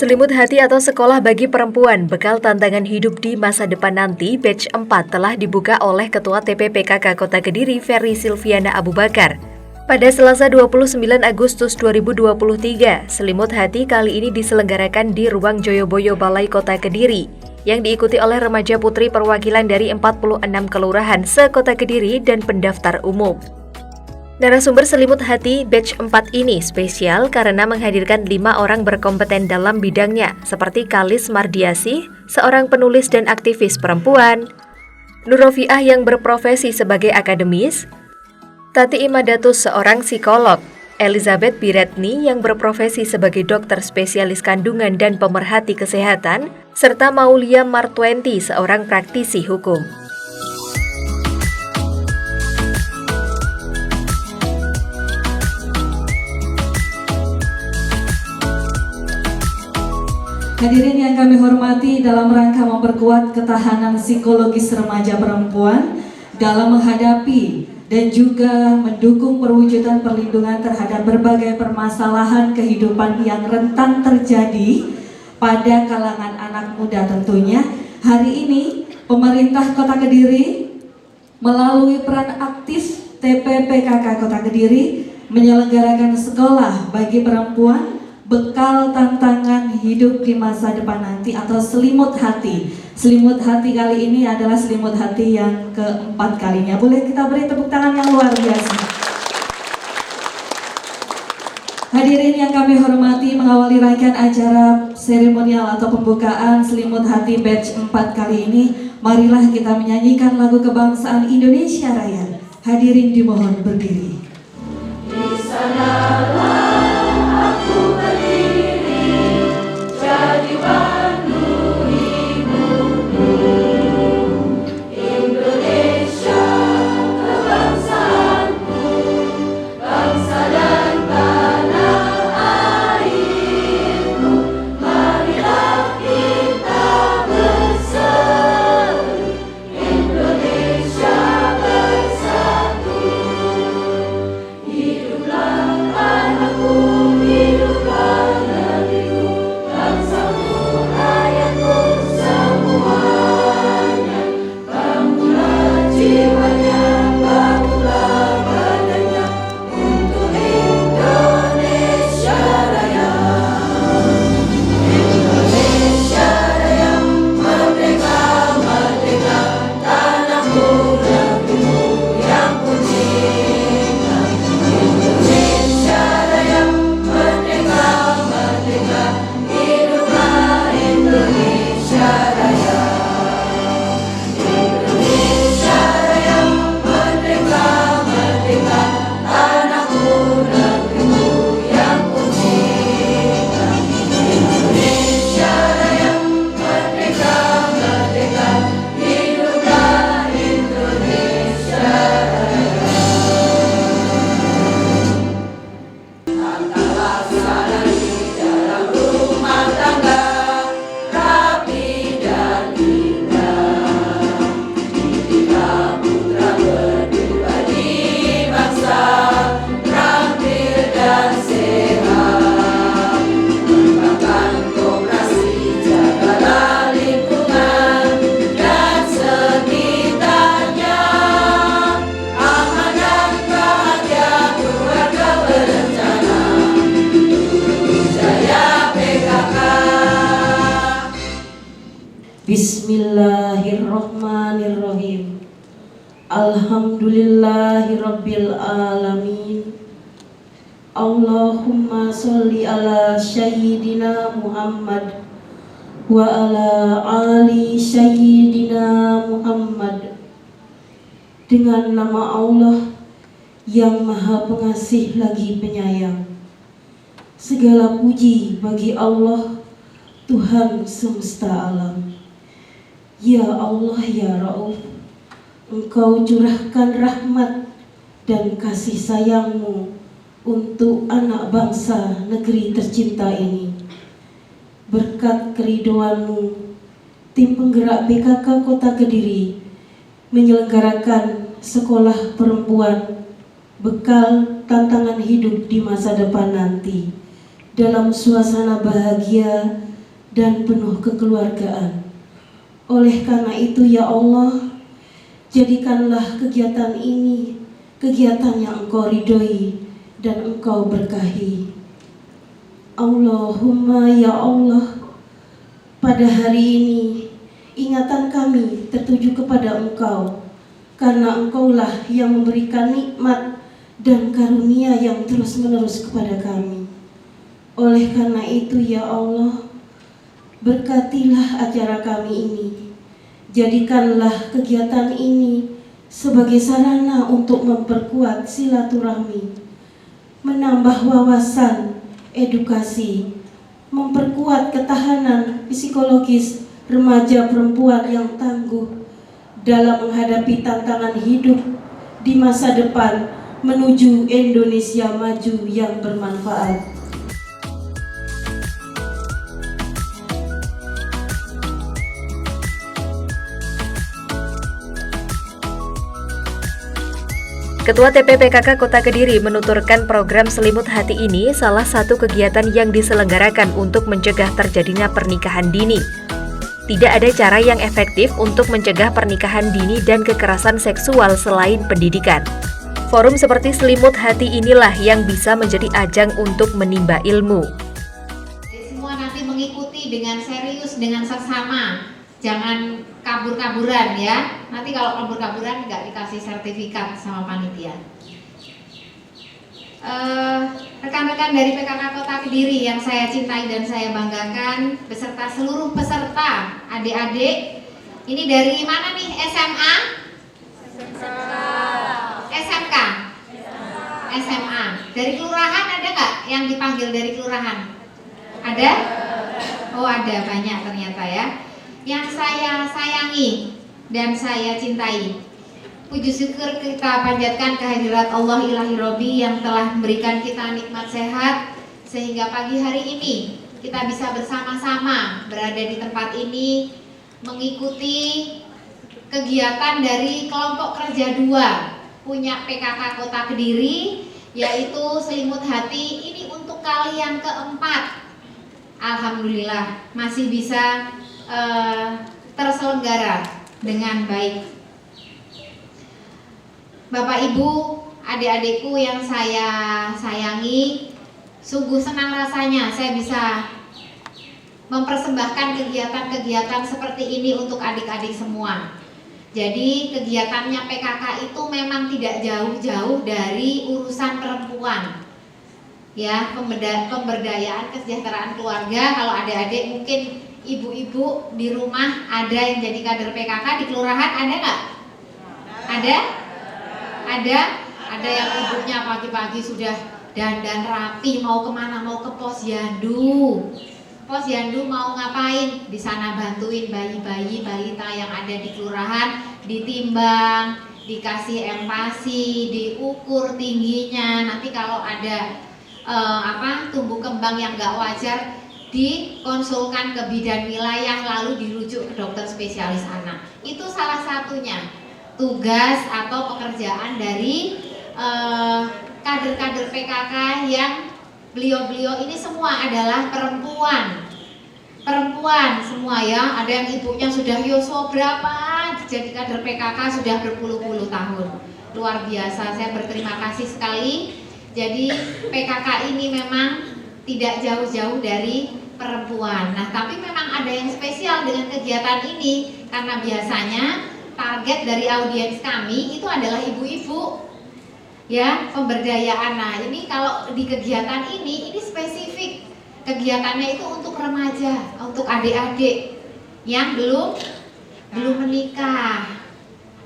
Selimut Hati atau Sekolah Bagi Perempuan Bekal Tantangan Hidup di Masa Depan Nanti Batch 4 telah dibuka oleh Ketua TPPKK Kota Kediri Ferry Silviana Abu Bakar. Pada Selasa 29 Agustus 2023, Selimut Hati kali ini diselenggarakan di Ruang Joyoboyo Balai Kota Kediri yang diikuti oleh remaja putri perwakilan dari 46 kelurahan se-Kota Kediri dan pendaftar umum. Narasumber Selimut Hati Batch 4 ini spesial karena menghadirkan 5 orang berkompeten dalam bidangnya, seperti Kalis Mardiasi, seorang penulis dan aktivis perempuan, Nurofiah yang berprofesi sebagai akademis, Tati Imadatus seorang psikolog, Elizabeth Biretni yang berprofesi sebagai dokter spesialis kandungan dan pemerhati kesehatan, serta Maulia Martwenti seorang praktisi hukum. Hadirin yang kami hormati, dalam rangka memperkuat ketahanan psikologis remaja perempuan dalam menghadapi dan juga mendukung perwujudan perlindungan terhadap berbagai permasalahan kehidupan yang rentan terjadi pada kalangan anak muda tentunya, hari ini pemerintah Kota Kediri melalui peran aktif TPPKK Kota Kediri menyelenggarakan sekolah bagi perempuan bekal tantangan hidup di masa depan nanti atau Selimut Hati. Selimut Hati kali ini adalah Selimut Hati yang keempat kalinya. Boleh kita beri tepuk tangan yang luar biasa. Hadirin yang kami hormati, mengawali rangkaian acara seremonial atau pembukaan Selimut Hati Batch 4 kali ini, marilah kita menyanyikan lagu kebangsaan Indonesia Raya. Hadirin dimohon berdiri. Di sanalah Bismillahirrahmanirrahim. Alhamdulillahirabbil alamin. Allahumma sholli ala sayyidina Muhammad wa ala ali sayyidina Muhammad. Dengan nama Allah yang Maha Pengasih lagi Penyayang, segala puji bagi Allah, Tuhan semesta alam. Ya Allah, ya Rauf, Engkau curahkan rahmat dan kasih sayang-Mu untuk anak bangsa negeri tercinta ini. Berkat keridhoan-Mu, tim penggerak PKK Kota Kediri menyelenggarakan sekolah perempuan bekal tantangan hidup di masa depan nanti dalam suasana bahagia dan penuh kekeluargaan. Oleh karena itu ya Allah, jadikanlah kegiatan ini kegiatan yang Engkau ridhoi dan Engkau berkahi. Allahumma ya Allah, pada hari ini ingatan kami tertuju kepada Engkau, karena Engkaulah yang memberikan nikmat dan karunia yang terus-menerus kepada kami. Oleh karena itu ya Allah, berkatilah acara kami ini. Jadikanlah kegiatan ini sebagai sarana untuk memperkuat silaturahmi, menambah wawasan, edukasi, memperkuat ketahanan psikologis remaja perempuan yang tangguh dalam menghadapi tantangan hidup di masa depan menuju Indonesia maju yang bermanfaat. Ketua TPPKK Kota Kediri menuturkan program Selimut Hati ini salah satu kegiatan yang diselenggarakan untuk mencegah terjadinya pernikahan dini. Tidak ada cara yang efektif untuk mencegah pernikahan dini dan kekerasan seksual selain pendidikan. Forum seperti Selimut Hati inilah yang bisa menjadi ajang untuk menimba ilmu. Semua nanti mengikuti dengan serius, dengan seksama. Jangan kabur-kaburan ya. Nanti kalau kabur-kaburan nggak dikasih sertifikat sama panitia. Rekan-rekan dari PKK Kota Kediri yang saya cintai dan saya banggakan, beserta seluruh peserta, adik-adik, ini dari mana nih? SMA? SMK? SMA. Dari kelurahan ada nggak yang dipanggil dari kelurahan? Ada? Oh ada, banyak ternyata ya. Yang saya sayangi dan saya cintai, puji syukur kita panjatkan kehadirat Allah Ilahi Robbi yang telah memberikan kita nikmat sehat, sehingga pagi hari ini kita bisa bersama-sama berada di tempat ini mengikuti kegiatan dari kelompok kerja 2 punya PKK Kota Kediri, yaitu Selimut Hati. Ini untuk kali yang keempat. Alhamdulillah masih bisa terselenggara dengan baik. Bapak Ibu, adik-adikku yang saya sayangi, sungguh senang rasanya saya bisa mempersembahkan kegiatan-kegiatan seperti ini untuk adik-adik semua. Jadi kegiatannya PKK itu memang tidak jauh-jauh dari urusan perempuan. Ya, pemberdayaan kesejahteraan keluarga. Kalau adik-adik mungkin ibu-ibu di rumah ada yang jadi kader PKK di kelurahan, ada nggak? Ada? Ada yang ibunya pagi-pagi sudah dandan rapi mau kemana? Mau ke posyandu. Posyandu mau ngapain? Di sana bantuin bayi-bayi, balita yang ada di kelurahan, ditimbang, dikasih empasi, diukur tingginya. Nanti kalau ada tumbuh kembang yang nggak wajar, dikonsulkan ke bidan wilayah lalu dirujuk ke dokter spesialis anak. Itu salah satunya tugas atau pekerjaan dari kader-kader PKK yang beliau-beliau ini semua adalah perempuan semua ya. Ada yang ibunya sudah yoso berapa jadi kader PKK sudah berpuluh-puluh tahun. Luar biasa, saya berterima kasih sekali. Jadi PKK ini memang tidak jauh-jauh dari perempuan. Nah, tapi memang ada yang spesial dengan kegiatan ini karena biasanya target dari audiens kami itu adalah ibu-ibu. Ya, pemberdayaan. Nah, ini kalau di kegiatan ini spesifik. Kegiatannya itu untuk remaja, untuk adik-adik yang belum menikah.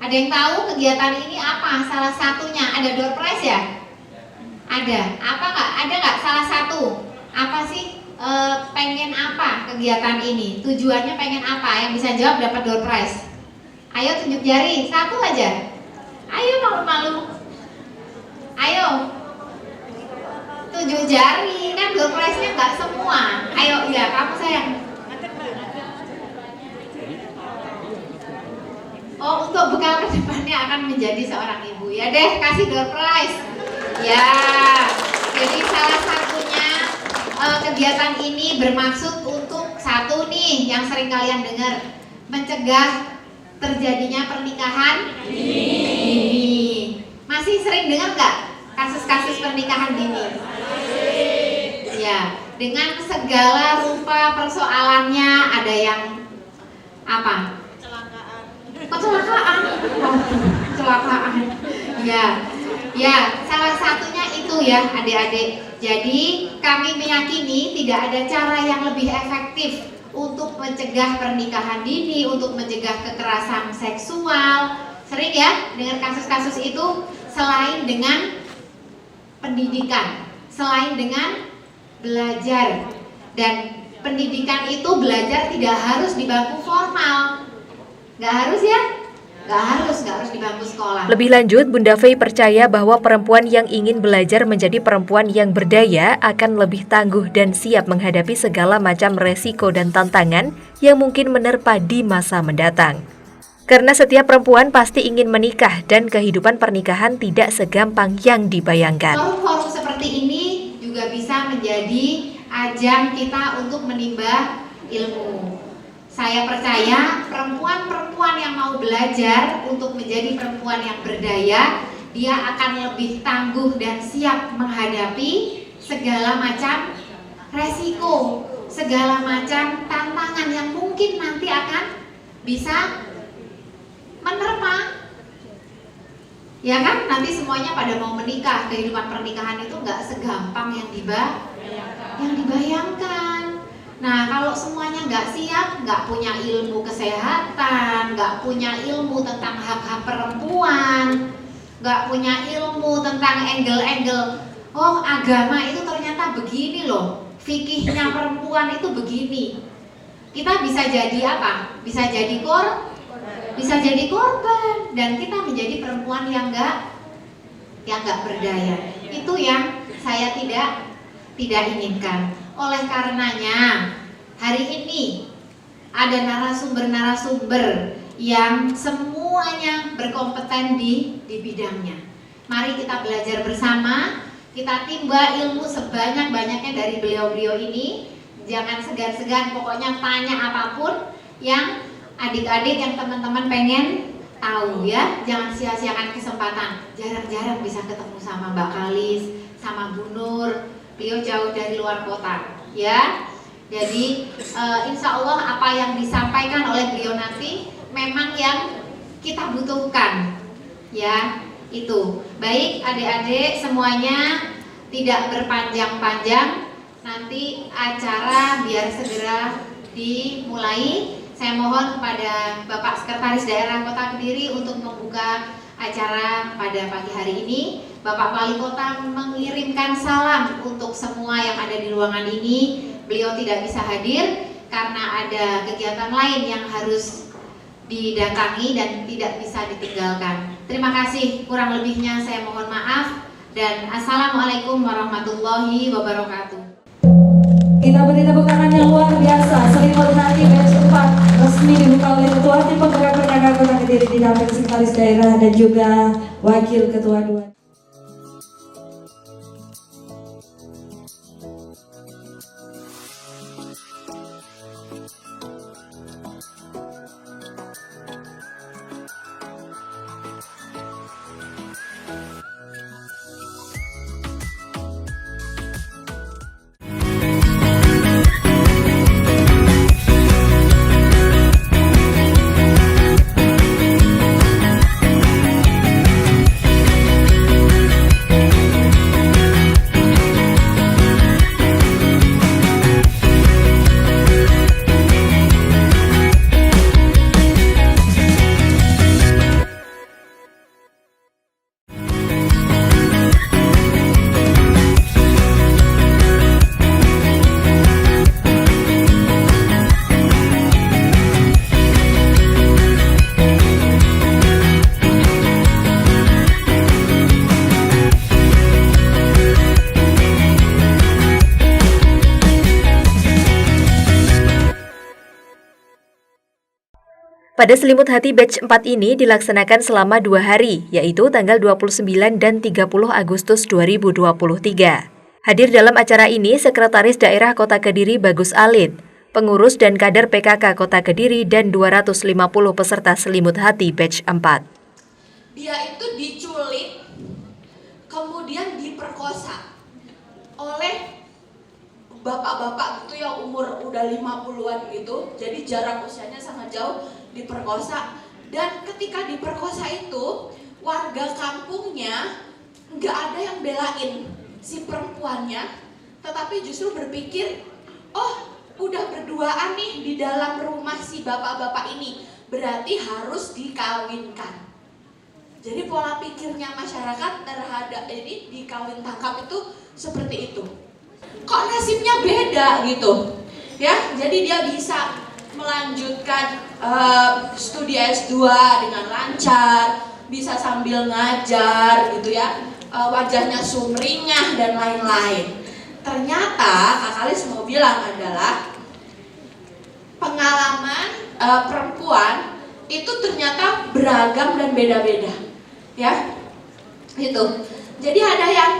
Ada yang tahu kegiatan ini apa? Salah satunya ada door prize ya? Ada. Apa nggak? Ada nggak salah satu? Apa sih? Pengen apa kegiatan ini? Tujuannya pengen apa? Yang bisa jawab dapat door prize. Ayo tunjuk jari, satu aja. Ayo malu-malu. Ayo. Tunjuk jari, kan door prize-nya nggak semua. Ayo, ya kamu sayang. Oh, untuk bekal ke depannya akan menjadi seorang ibu. Ya deh, kasih door prize. Ya, jadi salah satunya kegiatan ini bermaksud untuk Satu nih yang sering kalian dengar, mencegah terjadinya pernikahan dini. Masih sering dengar nggak kasus-kasus pernikahan dini? Ya, dengan segala rupa persoalannya, ada yang apa? Kecelakaan. Kecelakaan. Ya, salah satunya itu ya adik-adik. Jadi kami meyakini tidak ada cara yang lebih efektif untuk mencegah pernikahan dini, untuk mencegah kekerasan seksual. Sering ya dengar kasus-kasus itu, selain dengan pendidikan, selain dengan belajar. Dan pendidikan itu belajar tidak harus di bangku formal. Nggak harus ya? Nggak harus di bangku sekolah. Lebih lanjut, Bunda Fei percaya bahwa perempuan yang ingin belajar menjadi perempuan yang berdaya akan lebih tangguh dan siap menghadapi segala macam resiko dan tantangan yang mungkin menerpa di masa mendatang. Karena setiap perempuan pasti ingin menikah dan kehidupan pernikahan tidak segampang yang dibayangkan. Forum-forum seperti ini juga bisa menjadi ajang kita untuk menimba ilmu. Saya percaya perempuan-perempuan yang mau belajar untuk menjadi perempuan yang berdaya, dia akan lebih tangguh dan siap menghadapi segala macam resiko, segala macam tantangan yang mungkin nanti akan bisa menerpa. Ya kan, nanti semuanya pada mau menikah, kehidupan pernikahan itu nggak segampang yang dibayangkan. Nah, kalau semuanya nggak siap, nggak punya ilmu kesehatan, nggak punya ilmu tentang hak-hak perempuan, nggak punya ilmu tentang angle-angle, oh agama itu ternyata begini loh, fikihnya perempuan itu begini. Kita bisa jadi apa? Bisa jadi korban, dan kita menjadi perempuan yang nggak berdaya. Itu yang saya tidak inginkan. Oleh karenanya, hari ini ada narasumber-narasumber yang semuanya berkompeten di bidangnya. Mari kita belajar bersama, kita timba ilmu sebanyak-banyaknya dari beliau-beliau ini. Jangan segan-segan, pokoknya tanya apapun yang adik-adik, yang teman-teman pengen tahu ya. Jangan sia-siakan kesempatan. Jarang-jarang bisa ketemu sama Mbak Kalis, sama Bu Nur. Beliau jauh dari luar kota, ya. Jadi insya Allah apa yang disampaikan oleh beliau nanti memang yang kita butuhkan, ya. Itu. Baik adik-adik semuanya, tidak berpanjang-panjang. Nanti acara biar segera dimulai. Saya mohon kepada Bapak Sekretaris Daerah Kota Kediri untuk membuka acara pada pagi hari ini. Bapak Wali Kota mengirimkan salam untuk semua yang ada di ruangan ini. Beliau tidak bisa hadir karena ada kegiatan lain yang harus didatangi dan tidak bisa ditinggalkan. Terima kasih, kurang lebihnya saya mohon maaf, dan Assalamualaikum warahmatullahi wabarakatuh. Kita beri tepuk tangan yang luar biasa. Selimut hati batch 4 resmi dibuka oleh Ketua Tim Penggerak PKK Kota Kediri didampingi Sekretaris Daerah dan juga Wakil Ketua 2. Pada Selimut Hati Batch 4 ini dilaksanakan selama 2 hari, yaitu tanggal 29 dan 30 Agustus 2023. Hadir dalam acara ini Sekretaris Daerah Kota Kediri Bagus Alid, pengurus dan kader PKK Kota Kediri, dan 250 peserta Selimut Hati Batch 4. Dia itu diculik, kemudian diperkosa oleh bapak-bapak gitu yang umur udah 50-an gitu. Jadi jarak usianya sangat jauh, diperkosa. Dan ketika diperkosa itu, warga kampungnya nggak ada yang belain si perempuannya, tetapi justru berpikir, oh udah berduaan nih di dalam rumah si bapak-bapak ini, berarti harus dikawinkan. Jadi pola pikirnya masyarakat terhadap ini dikawin tangkap itu seperti itu. Kok nasibnya beda gitu, ya? Jadi dia bisa melanjutkan studi S2 dengan lancar, bisa sambil ngajar gitu ya, wajahnya sumringah dan lain-lain. Ternyata Kak Kalis mau bilang adalah pengalaman perempuan itu ternyata beragam dan beda-beda, ya, gitu. Jadi ada yang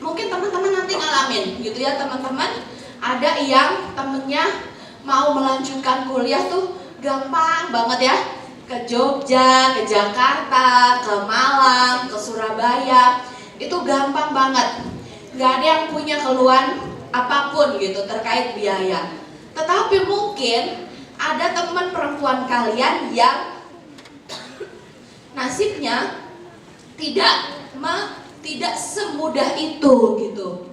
mungkin teman-teman nanti ngalamin, gitu ya teman-teman. Ada yang temennya mau melanjutkan kuliah tuh gampang banget ya, ke Jogja, ke Jakarta, ke Malang, ke Surabaya, itu gampang banget. Gak ada yang punya keluhan apapun gitu terkait biaya. Tetapi mungkin ada teman perempuan kalian yang nasibnya tidak semudah itu gitu.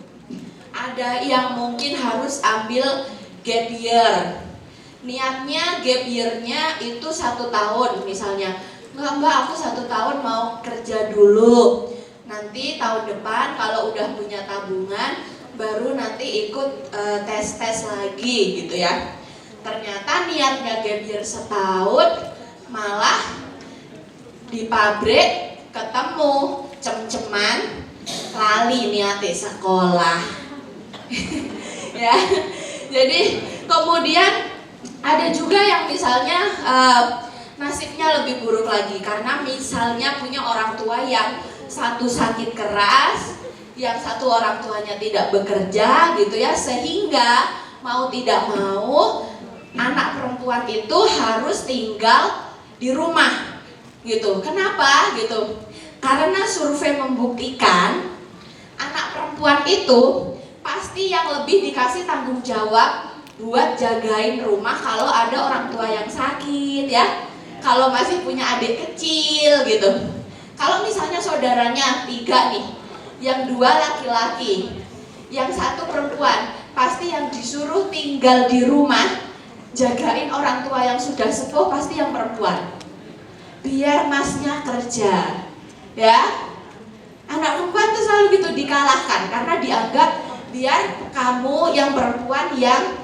Ada yang mungkin harus ambil gap year. Niatnya gap year-nya itu 1 tahun misalnya. Enggak, aku 1 tahun mau kerja dulu. Nanti tahun depan kalau udah punya tabungan baru nanti ikut tes-tes lagi gitu ya. Ternyata niatnya gap year setahun, malah di pabrik ketemu cem-ceman, lali niatnya sekolah. Ya. Jadi kemudian ada juga yang misalnya nasibnya lebih buruk lagi karena misalnya punya orang tua yang satu sakit keras, yang satu orang tuanya tidak bekerja gitu ya, sehingga mau tidak mau anak perempuan itu harus tinggal di rumah gitu. Kenapa gitu? Karena survei membuktikan anak perempuan itu pasti yang lebih dikasih tanggung jawab buat jagain rumah kalau ada orang tua yang sakit ya, kalau masih punya adik kecil gitu. Kalau misalnya saudaranya 3 nih, yang 2 laki-laki, yang 1 perempuan, pasti yang disuruh tinggal di rumah jagain orang tua yang sudah sepuh pasti yang perempuan. Biar masnya kerja, ya. Anak perempuan tuh selalu gitu dikalahkan karena dianggap biar kamu yang perempuan yang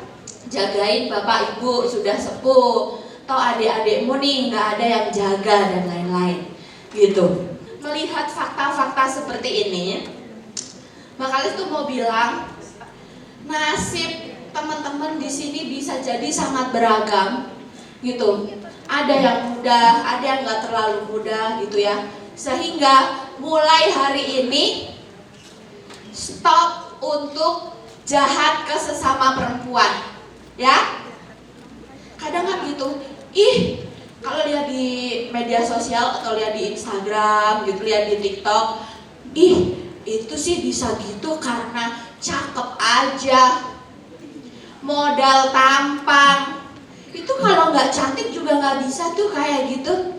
jagain bapak ibu sudah sepuh, atau adik-adikmu nih nggak ada yang jaga dan lain-lain gitu. Melihat fakta-fakta seperti ini, Makalis tuh mau bilang nasib teman-teman di sini bisa jadi sangat beragam gitu. Ada yang mudah, ada yang nggak terlalu mudah gitu ya. Sehingga mulai hari ini stop untuk jahat ke sesama perempuan, ya. Kadang kan gitu, kalau lihat di media sosial atau lihat di Instagram gitu, lihat di TikTok, itu sih bisa gitu karena cakep aja, modal tampang. Itu kalau nggak cantik juga nggak bisa tuh kayak gitu.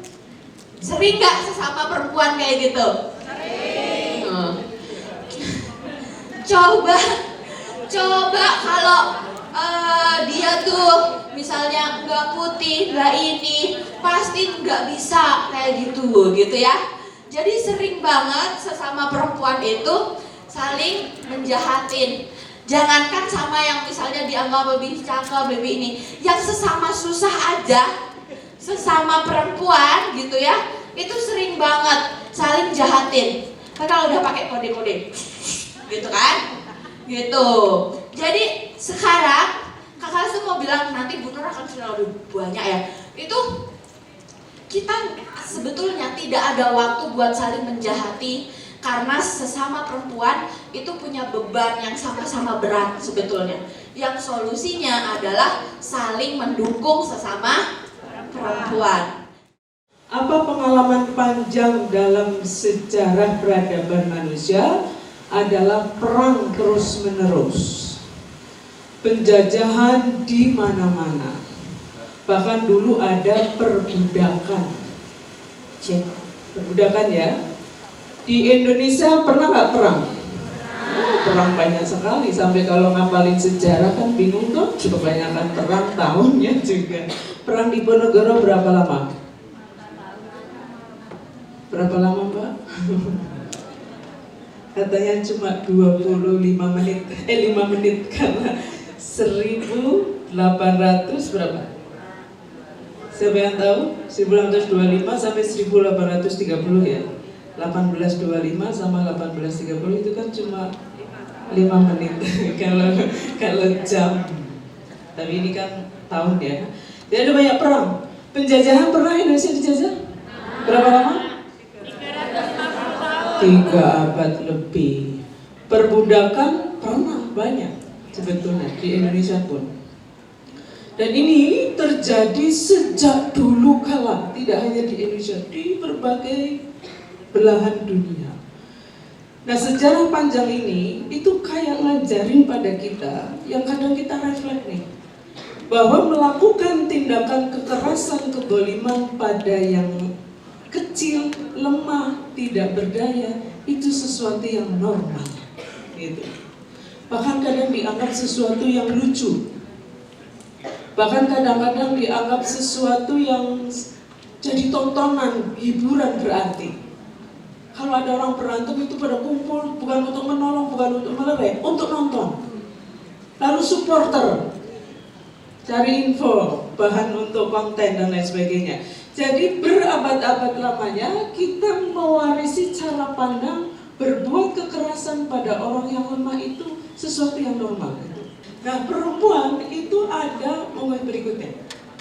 Sering nggak sesama perempuan kayak gitu? Sering. Coba kalau dia tuh misalnya nggak putih, nggak ini, pasti nggak bisa kayak gitu ya. Jadi sering banget sesama perempuan itu saling menjahatin. Jangankan sama yang misalnya dianggap lebih cakep, lebih ini, yang sesama susah aja, sesama perempuan gitu ya, itu sering banget saling jahatin. Kan kalau udah pakai kode-kode, gitu kan? Gitu. Jadi sekarang Kakak tuh mau bilang nanti Bu Nur akan sudah lebih banyak ya. Itu kita sebetulnya tidak ada waktu buat saling menjahati Karena sesama perempuan itu punya beban yang sama-sama berat sebetulnya. Yang solusinya adalah saling mendukung sesama perempuan. Apa pengalaman panjang dalam sejarah peradaban manusia adalah perang terus-menerus. Penjajahan di mana-mana. Bahkan dulu ada perbudakan. Cek, perbudakan ya. Di Indonesia pernah nggak perang? Perang banyak sekali, sampai kalau ngapalin sejarah kan bingung tuh, kebanyakan perang tahunnya juga. Perang di Diponegoro berapa lama? Berapa lama, Mbak? Katanya cuma 25 menit, 5 menit karena 1800 berapa? Siapa yang tahu? 1825 sampai 1830 ya. 1825 sama 1830 itu kan cuma 5 menit kalau jam. Tapi ini kan tahun ya. Jadi ada banyak perang. Penjajahan pernah Indonesia dijajah? Berapa lama? 3 abad lebih. Perbudakan pernah banyak sebetulnya di Indonesia pun. Dan ini terjadi sejak dulu kala, tidak hanya di Indonesia, di berbagai belahan dunia. Nah, sejarah panjang ini itu kayak ngajarin pada kita yang kadang kita refleks nih, bahwa melakukan tindakan kekerasan, kedzaliman pada yang kecil, lemah, tidak berdaya itu sesuatu yang normal, gitu. Bahkan kadang dianggap sesuatu yang lucu. Bahkan kadang-kadang dianggap sesuatu yang jadi tontonan, hiburan berarti. Kalau ada orang berantem itu pada kumpul, bukan untuk menolong, bukan untuk melerai, untuk nonton. Lalu supporter, cari info, bahan untuk konten dan lain sebagainya. Jadi berabad-abad lamanya kita mewarisi cara pandang berbuat kekerasan pada orang yang lemah itu sesuatu yang normal. Nah, perempuan itu ada, berikutnya,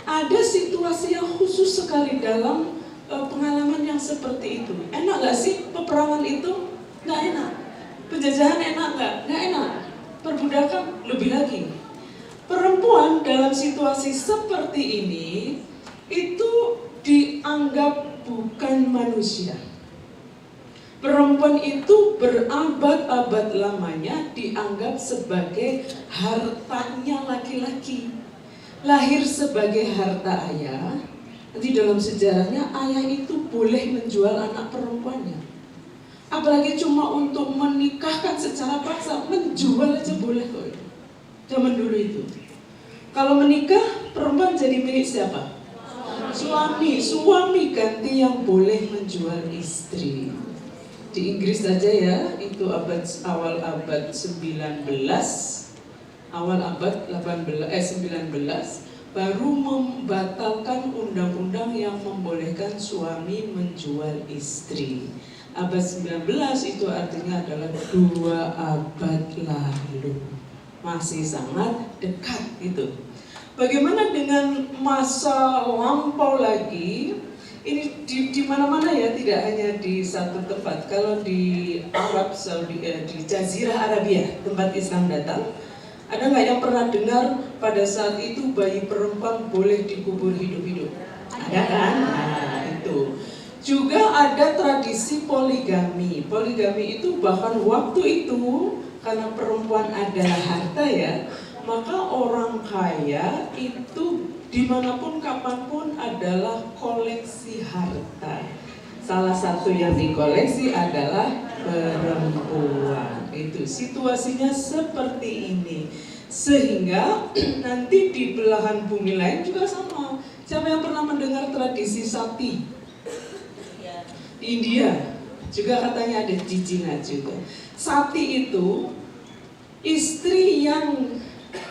ada situasi yang khusus sekali dalam pengalaman yang seperti itu. Enak gak sih peperangan itu? Gak enak. Penjajahan enak gak? Gak enak. Perbudakan lebih lagi. Perempuan dalam situasi seperti ini itu dianggap bukan manusia. Perempuan itu berabad-abad lamanya dianggap sebagai hartanya laki-laki. Lahir sebagai harta ayah. Nanti dalam sejarahnya ayah itu boleh menjual anak perempuannya. Apalagi cuma untuk menikahkan secara paksa, menjual aja boleh kok. Zaman dulu itu. Kalau menikah, perempuan jadi milik siapa? Suami ganti yang boleh menjual istri. Di Inggris saja ya, itu awal abad 19, awal abad 19 baru membatalkan undang-undang yang membolehkan suami menjual istri. Abad 19 itu artinya adalah 2 abad lalu. Masih sangat dekat gitu. Bagaimana dengan masa lampau lagi? Ini di mana-mana ya, tidak hanya di satu tempat. Kalau di Arab Saudi, di Jazirah Arabia, tempat Islam datang, ada nggak yang pernah dengar pada saat itu bayi perempuan boleh dikubur hidup-hidup? Ada kan? Nah, itu. Juga ada tradisi poligami. Poligami itu bahkan waktu itu, karena perempuan adalah harta ya, maka orang kaya itu dimanapun kapanpun adalah koleksi harta. Salah satu yang dikoleksi adalah perempuan. Itu situasinya seperti ini. Sehingga nanti di belahan bumi lain juga sama. Siapa yang pernah mendengar tradisi sati? Di India juga katanya ada jijina juga. Sati itu istri yang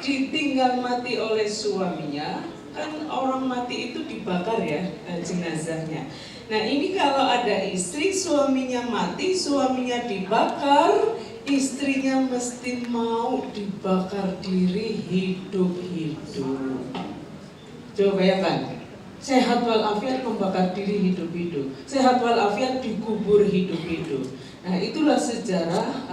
ditinggal mati oleh suaminya, kan orang mati itu dibakar ya jenazahnya. Nah ini kalau ada istri, suaminya mati, suaminya dibakar, istrinya mesti mau dibakar diri hidup-hidup. Coba bayangkan, sehat walafiat membakar diri hidup-hidup, sehat walafiat dikubur hidup-hidup. Nah, itulah sejarah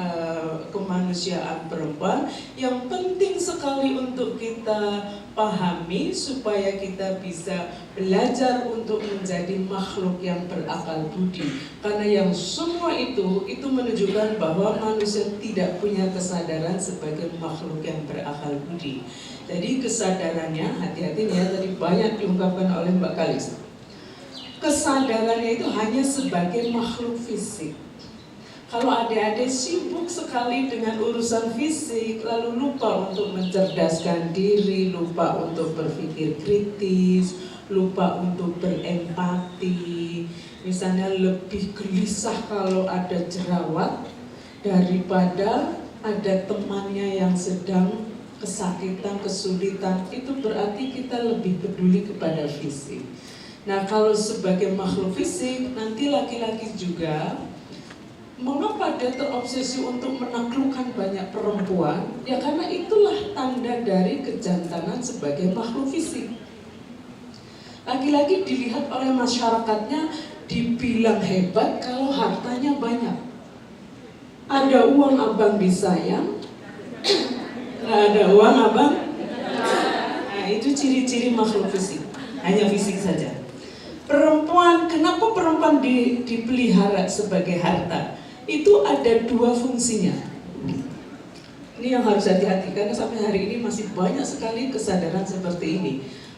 kemanusiaan perempuan yang penting sekali untuk kita pahami supaya kita bisa belajar untuk menjadi makhluk yang berakal budi. Karena yang semua itu menunjukkan bahwa manusia tidak punya kesadaran sebagai makhluk yang berakal budi. Jadi kesadarannya, hati-hati ya, tadi banyak diungkapkan oleh Mbak Kalisa. Kesadarannya itu hanya sebagai makhluk fisik. Kalau adik-adik sibuk sekali dengan urusan fisik, lalu lupa untuk mencerdaskan diri, lupa untuk berpikir kritis, lupa untuk berempati. Misalnya lebih gelisah kalau ada jerawat daripada ada temannya yang sedang kesakitan, kesulitan, itu berarti kita lebih peduli kepada fisik. Nah, kalau sebagai makhluk fisik, nanti laki-laki juga, mengapa dia terobsesi untuk menaklukkan banyak perempuan? Ya karena itulah tanda dari kejantanan sebagai makhluk fisik. Laki-laki dilihat oleh masyarakatnya dibilang hebat kalau hartanya banyak. Ada uang abang disayang, ada uang abang. Nah, itu ciri-ciri makhluk fisik, hanya fisik saja. Perempuan, kenapa perempuan dipelihara sebagai harta? Itu ada dua fungsinya. Ini yang harus hati-hati karena sampai hari ini masih banyak sekali kesadaran seperti ini.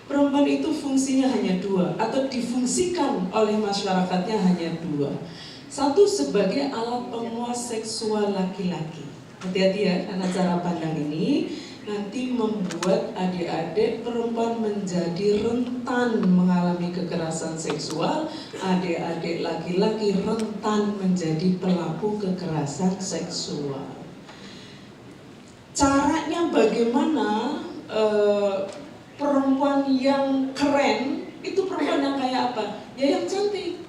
Perempuan itu fungsinya hanya dua atau difungsikan oleh masyarakatnya hanya dua. Satu sebagai alat penguas seksual laki-laki. Hati-hati ya, karena cara pandang ini nanti membuat adik-adik perempuan menjadi rentan mengalami kekerasan seksual, adik-adik laki-laki rentan menjadi pelaku kekerasan seksual. Caranya bagaimana perempuan yang keren itu perempuan yang kayak apa? Ya yang cantik.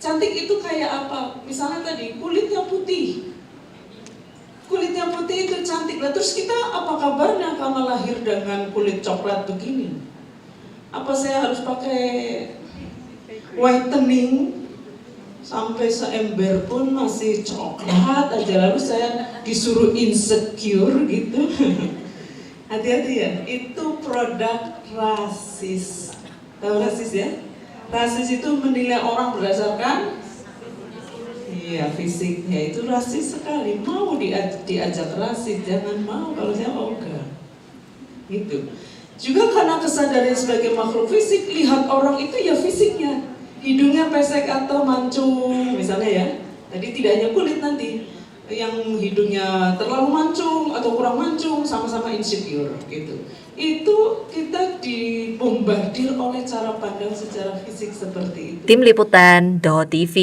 Cantik itu kayak apa? Misalnya tadi kulitnya putih. Kulitnya putih itu cantik lah. Terus kita apa kabarnya karena lahir dengan kulit coklat begini? Apa saya harus pakai whitening sampai seember pun masih coklat aja, lalu saya disuruh insecure gitu? Hati-hati ya, itu produk rasis. Tahu rasis ya? Rasis itu menilai orang berdasarkan fisiknya, itu rasis sekali. Mau diajak rasis, jangan mau kalau saya ogah. Gitu. Juga karena kesadaran sebagai makhluk fisik, lihat orang itu ya fisiknya. Hidungnya pesek atau mancung, misalnya ya. Tadi tidak hanya kulit nanti. Yang hidungnya terlalu mancung atau kurang mancung, sama-sama insecure gitu. Itu kita dibombardir oleh cara pandang secara fisik seperti itu. Tim Liputan, DO TV.